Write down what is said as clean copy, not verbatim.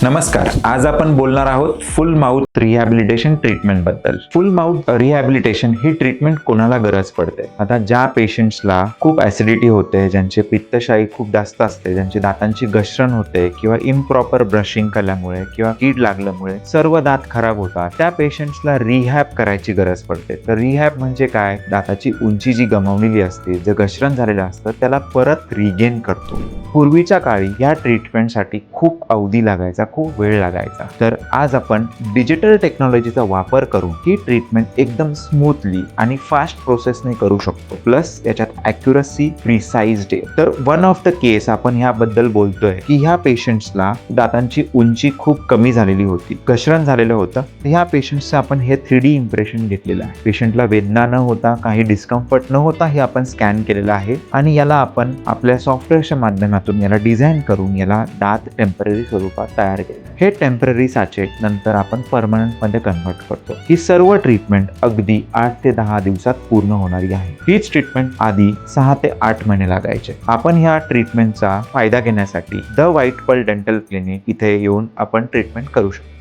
नमस्कार. आज आपण बोलणार आहोत फुल माउथ रिहॅबिलिटेशन ट्रीटमेंट बद्दल. फुल माउथ रिहॅबिलिटेशन ही ट्रीटमेंट कोणाला गरज पडते? आता ज्या पेशंट्सला खूप ऍसिडिटी होते, ज्यांची पित्तशाही खूप जास्त असते, ज्यांची दातांची घसरण होते किंवा इम्प्रॉपर ब्रशिंग केल्यामुळे किंवा कीड लागल्यामुळे सर्व दात खराब होतात, त्या पेशंट्सला रिहॅब करायची गरज पडते. तर रिहॅब म्हणजे काय? दाताची उंची जी गमावलेली असते, जे घसरण झालेलं असतं, त्याला परत रिगेन करतो. पूर्वीच्या काळी या ट्रीटमेंटसाठी खूप अवधी लागायचा, खूप वेळ लागायचा. तर आज आपण डिजिटल टेक्नॉलॉजीचा वापर करून ही ट्रीटमेंट एकदम स्मूथली आणि फास्ट प्रोसेसने करू शकतो. प्लस याच्यात ॲक्युरसी, प्रिसाइज्ड आहे. तर वन ऑफ द केस आपण ह्याबद्दल बोलतोय की ह्या पेशंट्सला दातांची उंची खूप कमी झालेली होती, घसरण झालेलं होतं. ह्या पेशंट्सचं आपण हे 3D इम्प्रेशन घेतलेलं आहे. पेशंटला वेदना न होता, काही डिस्कम्फर्ट न होता हे आपण स्कॅन केलेलं आहे आणि याला आपण आपल्या सॉफ्टवेअरच्या माध्यमातून याला डिझाईन करून याला दात टेम्पररी स्वरूपात तयार केलं. हे टेम्पररी साचे नंतर आपण परमनंट मध्ये कन्व्हर्ट करतो. ही सर्व ट्रीटमेंट अगदी 8 ते 10 दिवसात पूर्ण होणारी आहे. हीच ट्रीटमेंट आधी 6 ते 8 महिने लागायचे. आपण ह्या ट्रीटमेंटचा फायदा घेण्यासाठी the white pearl dental clinic इथे येऊन आपण ट्रीटमेंट करू शकतो.